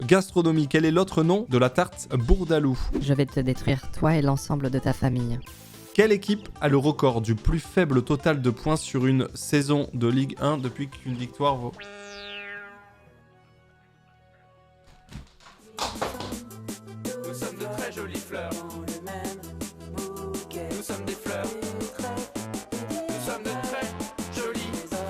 Gastronomie. Quel est l'autre nom de la tarte Bourdalou? Je vais te détruire, toi et l'ensemble de ta famille. Quelle équipe a le record du plus faible total de points sur une saison de Ligue 1 depuis qu'une victoire vaut... Nous sommes de très jolies fleurs. Nous sommes des fleurs. Nous sommes de très jolies fleurs.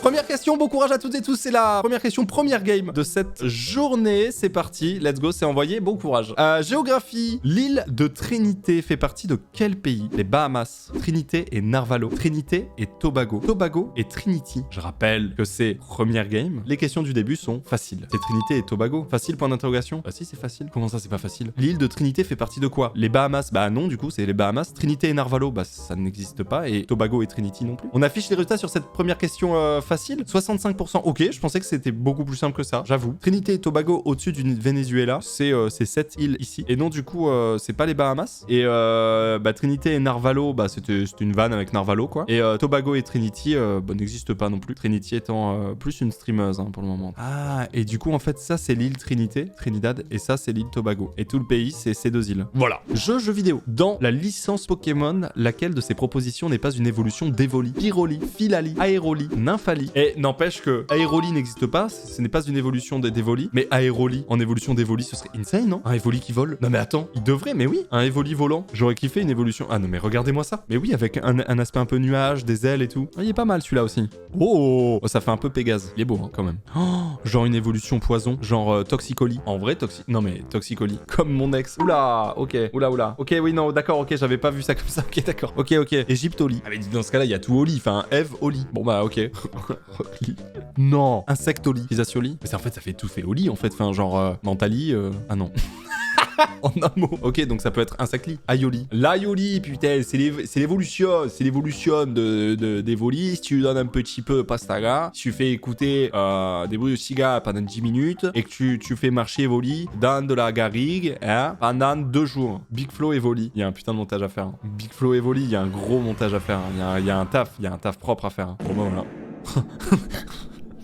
Première question, bon courage à toutes et tous, c'est la première question, première game de cette journée, c'est parti, let's go, c'est envoyé, bon courage. Géographie, l'île de Trinité fait partie de quel pays? Les Bahamas, Trinité et Narvalo, Trinité et Tobago, Tobago et Trinity. Je rappelle que c'est première game, les questions du début sont faciles. C'est Trinité et Tobago, facile point d'interrogation? Bah si c'est facile, comment ça c'est pas facile? L'île de Trinité fait partie de quoi? Les Bahamas, bah non du coup c'est les Bahamas, Trinité et Narvalo, bah ça n'existe pas, et Tobago et Trinity non plus. On affiche les résultats sur cette première question facile, 65%, ok, je pensais que c'était beaucoup plus simple que ça, j'avoue. Trinité et Tobago au-dessus du Venezuela, c'est cette île ici. Et non, du coup, c'est pas les Bahamas. Et bah, Trinité et Narvalo, bah, c'était une vanne avec Narvalo, quoi. Et Tobago et Trinity, bah, n'existent pas non plus. Trinity étant plus une streameuse, hein, pour le moment. Ah, et du coup, en fait, ça, c'est l'île Trinité, Trinidad, et ça, c'est l'île Tobago. Et tout le pays, c'est ces deux îles. Voilà. Jeu vidéo. Dans la licence Pokémon, laquelle de ces propositions n'est pas une évolution d'Evoli? Pyroli, Philali, Aéroli, Nymphali. Et n'empêche que Aéroli n'existe pas, ce n'est pas une évolution d'Evoli, mais Aéroli en évolution d'Evoli, ce serait insane, non? Un Evoli qui vole? Non mais attends, il devrait, mais oui, un Evoli volant. J'aurais kiffé une évolution. Ah non mais regardez-moi ça. Mais oui, avec un aspect un peu nuage, des ailes et tout. Ah, il est pas mal celui-là aussi. Oh, ça fait un peu Pégase. Il est beau hein, quand même. Oh, genre une évolution poison, genre Toxicoli. En vrai, Non mais Toxicoli. Comme mon ex. Oula, ok. Oula. Ok, oui, non, d'accord, ok, j'avais pas vu ça comme ça. Ok, d'accord. Ok. Égyptoli. Ah mais dans ce cas-là, il y a tout Oli. Enfin, Eve Oli. Bon bah ok. Non, Insectoli, Pisacioli. Mais en fait, ça fait tout fait Oli en fait. Enfin, genre Mentali. Ah non. En un mot. Ok, donc ça peut être Insectli. Aioli. L'Aioli, putain, c'est l'évolution. C'est l'évolution d'Evoli. Si tu donnes un petit peu Pastaga, si tu fais écouter des bruits de cigare pendant 10 minutes et que tu fais marcher Evoli dans de la garrigue hein, pendant 2 jours. Big Flow Evoli. Il y a un putain de montage à faire. Hein. Big Flow Evoli, il y a un gros montage à faire. Hein. Il y a un taf propre à faire. Hein. Bon, ben voilà.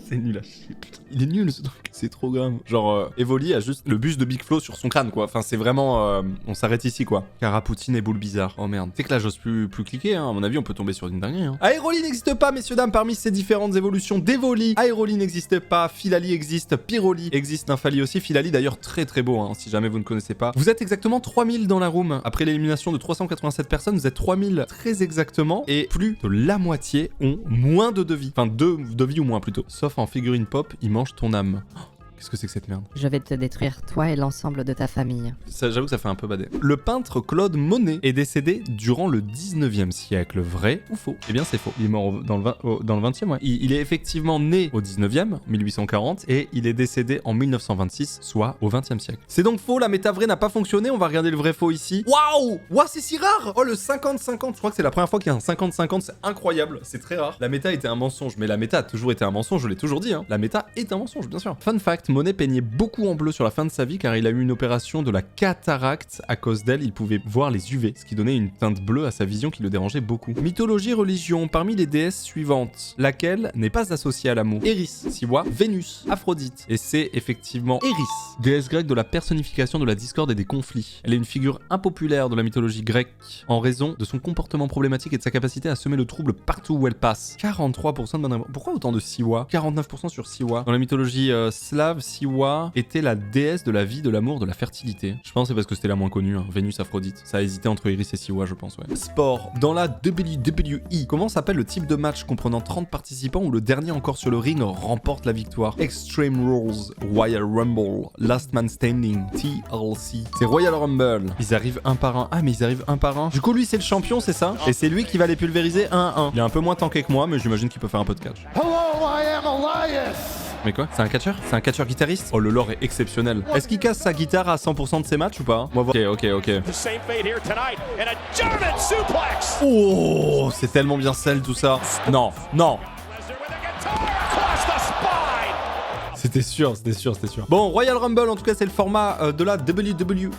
C'est nul à chier. Il est nul ce truc, c'est trop grave. Genre, Evoli a juste le buste de Big Flo sur son crâne, quoi. Enfin, c'est vraiment... on s'arrête ici, quoi. Carapoutine et boule bizarre. Oh merde. C'est que là, j'ose plus cliquer, hein. À mon avis, on peut tomber sur une dinguerie, hein. Aéroli n'existe pas, messieurs, dames. Parmi ces différentes évolutions d'Evoli, Aéroli n'existe pas, Philali existe, Pyroli existe, Nymphali aussi. Philali, d'ailleurs, très très beau, hein, si jamais vous ne connaissez pas. Vous êtes exactement 3000 dans la room. Après l'élimination de 387 personnes, vous êtes 3000 très exactement. Et plus de la moitié ont moins de devis. Enfin, 2 devis ou moins, plutôt. Sauf en figurine pop, il mange ton âme. Qu'est-ce que c'est que cette merde? Je vais te détruire, toi et l'ensemble de ta famille. Ça, j'avoue que ça fait un peu badé. Le peintre Claude Monet est décédé durant le 19e siècle. Vrai ou faux? Eh bien, c'est faux. Il est mort dans le 20e, ouais. Il est effectivement né au 19e, 1840, et il est décédé en 1926, soit au 20e siècle. C'est donc faux, la méta vraie n'a pas fonctionné. On va regarder le vrai faux ici. Waouh! Waouh, c'est si rare! Oh, le 50-50. Je crois que c'est la première fois qu'il y a un 50-50. C'est incroyable. C'est très rare. La méta était un mensonge, mais la méta a toujours été un mensonge. Je l'ai toujours dit, hein. La méta est un mensonge, bien sûr. Fun fact. Monet peignait beaucoup en bleu sur la fin de sa vie car il a eu une opération de la cataracte. À cause d'elle, il pouvait voir les UV, ce qui donnait une teinte bleue à sa vision qui le dérangeait beaucoup. Mythologie, religion, parmi les déesses suivantes, laquelle n'est pas associée à l'amour? Eris, Siwa, Vénus, Aphrodite. Et c'est effectivement Eris, déesse grecque de la personnification de la discorde et des conflits. Elle est une figure impopulaire de la mythologie grecque en raison de son comportement problématique et de sa capacité à semer le trouble partout où elle passe. 43% de bonne réponse. Pourquoi autant de Siwa? 49% sur Siwa. Dans la mythologie slave, Siwa était la déesse de la vie, de l'amour, de la fertilité. Je pense que c'est parce que c'était la moins connue, hein. Vénus, Aphrodite. Ça a hésité entre Iris et Siwa, je pense, ouais. Sport. Dans la WWE, comment s'appelle le type de match comprenant 30 participants où le dernier encore sur le ring remporte la victoire? Extreme Rules, Royal Rumble, Last Man Standing, TLC. C'est Royal Rumble. Ils arrivent un par un. Ah, mais ils arrivent un par un. Du coup, lui, c'est le champion, c'est ça? Et c'est lui qui va les pulvériser 1-1. Il est un peu moins tanké que moi, mais j'imagine qu'il peut faire un peu de catch. Hello, I am Elias. Mais quoi? C'est un catcheur? C'est un catcheur guitariste? Oh, le lore est exceptionnel. Est-ce qu'il casse sa guitare à 100% de ses matchs ou pas? On va voir. Ok. Oh, c'est tellement bien sell tout ça. Non. C'était sûr, c'était sûr, c'était sûr. Bon, Royal Rumble, en tout cas, c'est le format de la WWE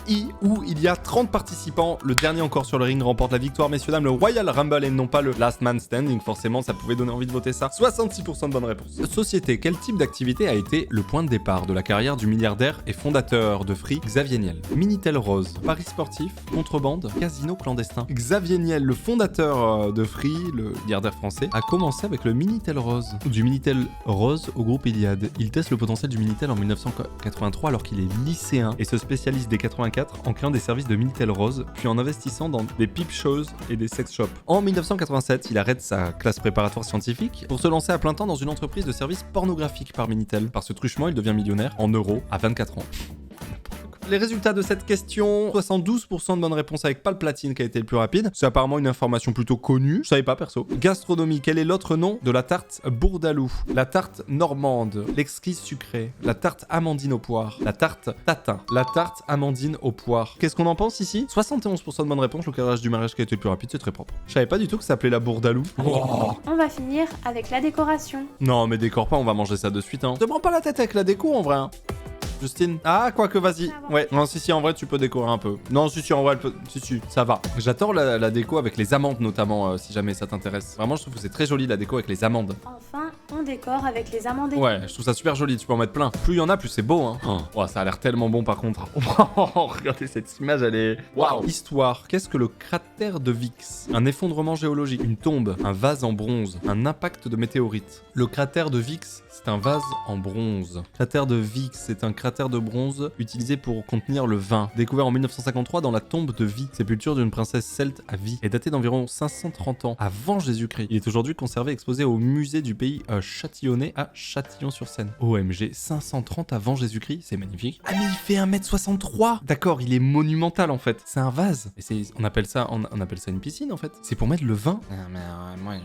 où il y a 30 participants. Le dernier encore sur le ring remporte la victoire, messieurs, dames, le Royal Rumble et non pas le Last Man Standing. Forcément, ça pouvait donner envie de voter ça. 66% de bonnes réponses. Société, quel type d'activité a été le point de départ de la carrière du milliardaire et fondateur de Free, Xavier Niel? Minitel Rose, paris sportif, contrebande, casino clandestin. Xavier Niel, le fondateur de Free, le milliardaire français, a commencé avec le Minitel Rose. Du Minitel Rose au groupe Iliad. Il teste le potentiel du Minitel en 1983 alors qu'il est lycéen et se spécialise dès 84 en créant des services de Minitel Rose, puis en investissant dans des peep shows et des sex shops. En 1987, il arrête sa classe préparatoire scientifique pour se lancer à plein temps dans une entreprise de services pornographiques par Minitel. Par ce truchement, il devient millionnaire en euros à 24 ans. Les résultats de cette question, 72% de bonnes réponses avec Palplatine qui a été le plus rapide. C'est apparemment une information plutôt connue, je savais pas perso. Gastronomie, quel est l'autre nom de la tarte Bourdalou? La tarte normande, l'exquise sucrée, la tarte amandine au poire, la tarte tatin, la tarte amandine au poire. Qu'est-ce qu'on en pense ici? 71% de bonnes réponses, le carrage du mariage qui a été le plus rapide, c'est très propre. Je savais pas du tout que ça s'appelait la Bourdalou. Oh. On va finir avec la décoration. Non mais décore pas, on va manger ça de suite hein. Te prends pas la tête avec la déco en vrai hein. Justine. Ah, quoique, vas-y. Ouais. Non, si, en vrai, tu peux décorer un peu. Non, si, en vrai, elle peut... Si, ça va. J'adore la déco avec les amandes, notamment, si jamais ça t'intéresse. Vraiment, je trouve que c'est très joli, la déco avec les amandes. Enfin, on décore avec les amandes. Ouais, je trouve ça super joli, tu peux en mettre plein. Plus il y en a, plus c'est beau, hein. Oh, ça a l'air tellement bon, par contre. Regardez cette image, elle est... Waouh. Histoire. Qu'est-ce que le cratère de Vix? Un effondrement géologique, une tombe, un vase en bronze, un impact de météorite. Le cratère de Vix, c'est un vase en bronze. Cratère de Vix, c'est un cratère de bronze utilisé pour contenir le vin. Découvert en 1953 dans la tombe de Vie, sépulture d'une princesse celte à Vie, est daté d'environ 530 ans avant Jésus-Christ. Il est aujourd'hui conservé et exposé au musée du pays châtillonnais à Châtillon-sur-Seine. OMG, 530 avant Jésus-Christ, c'est magnifique. Ah mais il fait 1m63. D'accord, il est monumental en fait. C'est un vase. Et on appelle ça une piscine en fait. C'est pour mettre le vin. Non mais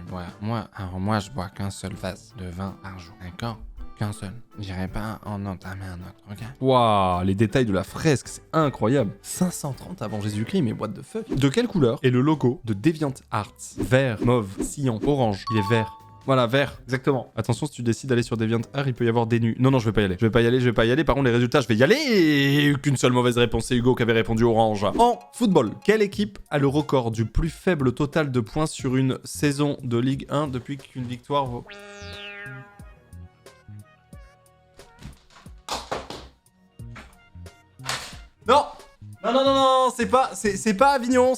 moi je bois qu'un seul vase de vin par jour, d'accord? Qu'un seul. J'irai pas en entamer un autre, ok? Waouh, les détails de la fresque, c'est incroyable. 530 avant Jésus-Christ, mais what the fuck? De quelle couleur est le logo de DeviantArt? Vert, mauve, cyan, orange. Il est vert. Voilà, vert, exactement. Attention, si tu décides d'aller sur DeviantArt, il peut y avoir des nus. Non, je vais pas y aller. Je vais pas y aller. Par contre, les résultats, je vais y aller. Et qu'une seule mauvaise réponse, c'est Hugo qui avait répondu orange. En football, quelle équipe a le record du plus faible total de points sur une saison de Ligue 1 depuis qu'une victoire vaut... Non, c'est pas Avignon,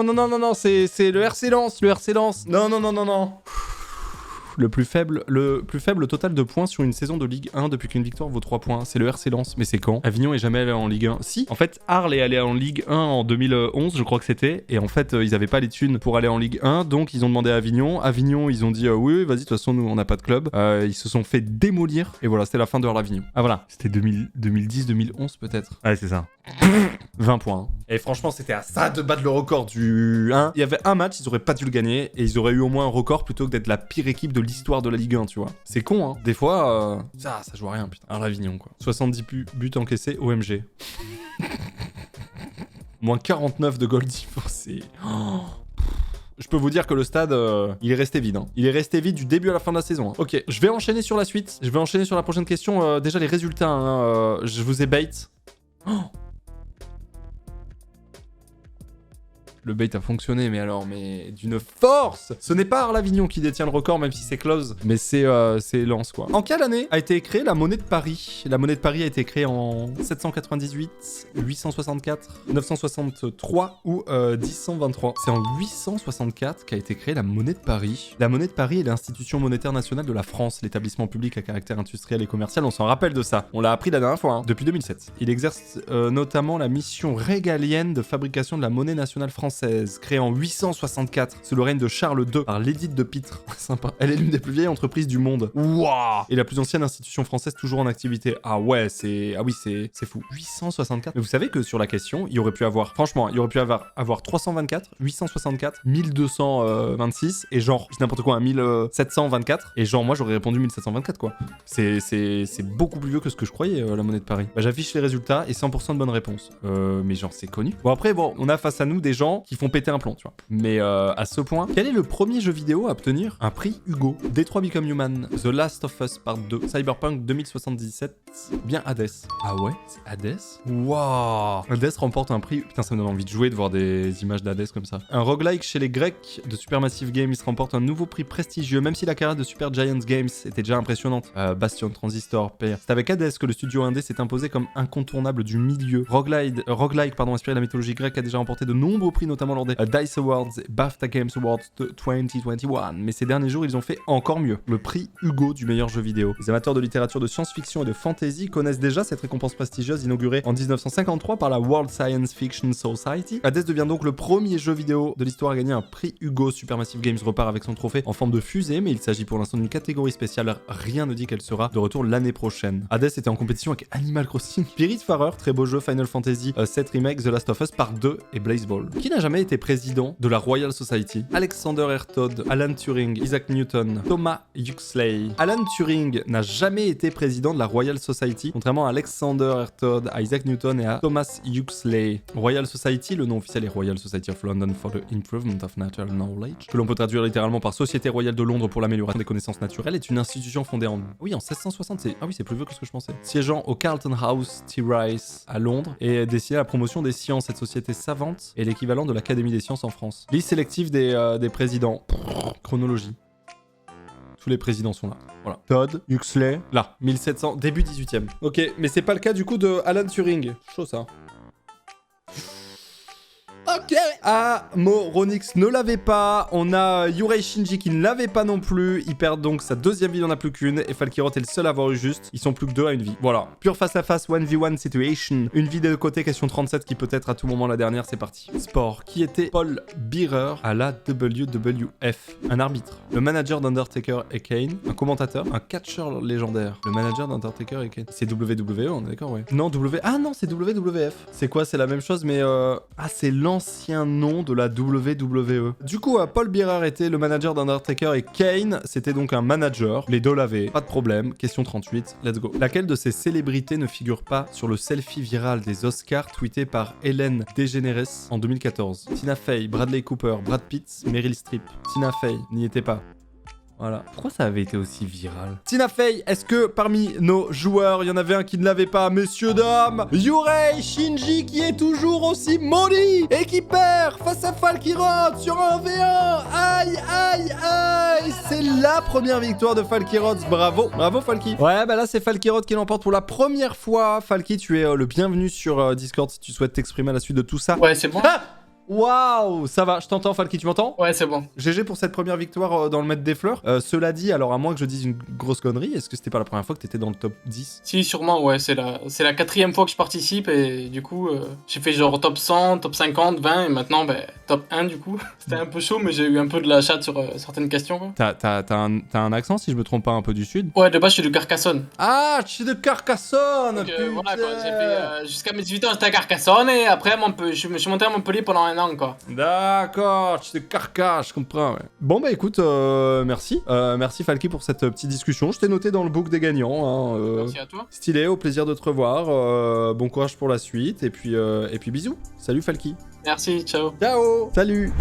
non, c'est le RC Lens, non. Le plus faible total de points sur une saison de Ligue 1 depuis qu'une victoire vaut 3 points. C'est le RC Lens. Mais c'est quand? Avignon est jamais allé en Ligue 1. Si, en fait, Arles est allé en Ligue 1 en 2011, je crois que c'était. Et en fait, ils avaient pas les thunes pour aller en Ligue 1. Donc, ils ont demandé à Avignon. Avignon, ils ont dit oui, vas-y, de toute façon, nous, on n'a pas de club. Ils se sont fait démolir. Et voilà, c'était la fin de l'Avignon. Ah voilà, c'était 2010, 2011 peut-être. Ouais, c'est ça. 20 points. Et franchement, c'était à ça de battre le record du 1. Il y avait un match, ils auraient pas dû le gagner. Et ils auraient eu au moins un record plutôt que d'être la pire équipe de l'histoire de la Ligue 1, tu vois. C'est con, hein. Des fois, ça joue à rien, putain. Alors l'Avignon, quoi. 70 buts encaissés, OMG. Moins 49 de goal diffusé. Oh. Je peux vous dire que le stade, il est resté vide. Hein. Il est resté vide du début à la fin de la saison. Hein. Ok, je vais enchaîner sur la suite. Je vais enchaîner sur la prochaine question. Déjà, les résultats, hein, je vous ai bait. Oh. Le bait a fonctionné, mais d'une force. Ce n'est pas Arles-Avignon qui détient le record, même si c'est close, mais c'est Lens, quoi. En quelle année a été créée la monnaie de Paris? La monnaie de Paris a été créée en 798, 864, 963 ou 1023. C'est en 864 qu'a été créée la monnaie de Paris. La monnaie de Paris est l'institution monétaire nationale de la France, l'établissement public à caractère industriel et commercial. On s'en rappelle de ça. On l'a appris la dernière fois, hein, depuis 2007. Il exerce notamment la mission régalienne de fabrication de la monnaie nationale française. Créée en 864 sous le règne de Charles II par l'édite de Pitre. Sympa. Elle est l'une des plus vieilles entreprises du monde. Waouh! Et la plus ancienne institution française toujours en activité. Ah ouais, c'est fou. 864. Mais vous savez que sur la question, il aurait pu avoir 324, 864, 1226 et genre, n'importe quoi, 1724. Et genre, moi j'aurais répondu 1724 quoi. C'est beaucoup plus vieux que ce que je croyais, la monnaie de Paris. Bah, j'affiche les résultats et 100% de bonnes réponses. Mais genre, c'est connu. Bon, après, on a face à nous des gens qui font péter un plomb, tu vois. Mais à ce point, quel est le premier jeu vidéo à obtenir un prix Hugo? Detroit Become Human, The Last of Us Part 2, Cyberpunk 2077, bien Hades. Ah ouais, c'est Hades? Waouh! Hades remporte un prix. Putain, ça me donne envie de jouer, de voir des images d'Hades comme ça. Un roguelike chez les Grecs de Supermassive Games remporte un nouveau prix prestigieux, même si la carrière de Super Giant Games était déjà impressionnante. Bastion, Transistor, PR. C'est avec Hades que le studio indé s'est imposé comme incontournable du milieu. Roguelike, inspiré de la mythologie grecque, a déjà remporté de nombreux prix, notamment lors des DICE Awards et BAFTA Games Awards de 2021. Mais ces derniers jours, ils ont fait encore mieux. Le prix Hugo du meilleur jeu vidéo. Les amateurs de littérature de science-fiction et de fantasy connaissent déjà cette récompense prestigieuse inaugurée en 1953 par la World Science Fiction Society. Hades devient donc le premier jeu vidéo de l'histoire à gagner un prix Hugo. Supermassive Games repart avec son trophée en forme de fusée, mais il s'agit pour l'instant d'une catégorie spéciale. Rien ne dit qu'elle sera de retour l'année prochaine. Hades était en compétition avec Animal Crossing, Spiritfarer, très beau jeu, Final Fantasy 7 Remake, The Last of Us Part 2 et Blaze Ball. Qui n'a jamais été président de la Royal Society? Alexander Hertod, Alan Turing, Isaac Newton, Thomas Huxley. Alan Turing n'a jamais été président de la Royal Society, contrairement à Alexander Hertod, à Isaac Newton et à Thomas Huxley. Royal Society, le nom officiel est Royal Society of London for the Improvement of Natural Knowledge, que l'on peut traduire littéralement par Société Royale de Londres pour l'amélioration des connaissances naturelles, est une institution fondée en... Oui, en 1660, c'est plus vieux que ce que je pensais. Siégeant au Carlton House, T. Rice, à Londres, et destinée à la promotion des sciences. Cette société savante est l'équivalent de l'Académie des sciences en France. Liste sélective des présidents. Chronologie. Tous les présidents sont là. Voilà. Todd, Huxley, là, 1700, début 18e. Ok, mais c'est pas le cas du coup de Alan Turing. Chaud ça. Ok. Ah, Moronix ne l'avait pas. On a Yurei Shinji qui ne l'avait pas non plus. Il perd donc sa deuxième vie, il n'en a plus qu'une. Et Falkirot est le seul à avoir eu juste. Ils sont plus que 2 à une vie. Voilà. Pure face à face, 1v1 situation. Une vie de côté, question 37 qui peut être à tout moment la dernière. C'est parti. Sport. Qui était Paul Bearer à la WWF? Un arbitre. Le manager d'Undertaker et Kane. Un commentateur. Un catcheur légendaire. Le manager d'Undertaker et Kane. C'est WWE, on est d'accord, ouais. Non, Ah non, c'est WWF. C'est quoi? C'est la même chose, mais ah, c'est l'ancien nom de la WWE. Du coup, Paul Bearer était le manager d'Undertaker et Kane, c'était donc un manager. Les deux l'avaient, pas de problème. Question 38, let's go. Laquelle de ces célébrités ne figure pas sur le selfie viral des Oscars tweeté par Ellen DeGeneres en 2014? Tina Fey, Bradley Cooper, Brad Pitt, Meryl Streep. Tina Fey n'y était pas. Voilà. Pourquoi ça avait été aussi viral? Tina Fey, est-ce que parmi nos joueurs, il y en avait un qui ne l'avait pas? Messieurs, dames, Yurei Shinji qui est toujours aussi maudit et qui perd face à Falkirot sur un V1. Aïe, aïe, aïe. C'est la première victoire de Falkirot. Bravo. Bravo, Falky. Ouais, bah là, c'est Falkirot qui l'emporte pour la première fois. Falky, tu es le bienvenu sur Discord si tu souhaites t'exprimer à la suite de tout ça. Ouais, c'est bon. Ah, waouh, ça va, je t'entends Falky, tu m'entends? Ouais, c'est bon. GG pour cette première victoire dans le Maître des Fleurs. Cela dit, alors à moins que je dise une grosse connerie, est-ce que c'était pas la première fois que t'étais dans le top 10? Si, sûrement, ouais, c'est la 4e fois que je participe et du coup, j'ai fait genre top 100, top 50, 20 et maintenant, top 1 du coup. C'était un peu chaud, mais j'ai eu un peu de la chatte sur certaines questions. Quoi. T'as un accent, si je me trompe pas, un peu du sud? Ouais, de base, je suis de Carcassonne. Ah, tu es de Carcassonne. Donc, voilà, quoi, j'ai fait jusqu'à mes 18 ans, j'étais à Carcassonne et après, je me suis monté à Montpellier pendant un an, quoi. D'accord, tu es de Carcasse, je comprends, ouais. Bon, bah écoute, merci. Merci Falky pour cette petite discussion. Je t'ai noté dans le book des gagnants. Hein, Merci à toi. Stylé, au plaisir de te revoir. Bon courage pour la suite. Et puis bisous. Salut Falky. Merci, ciao. Ciao. Salut.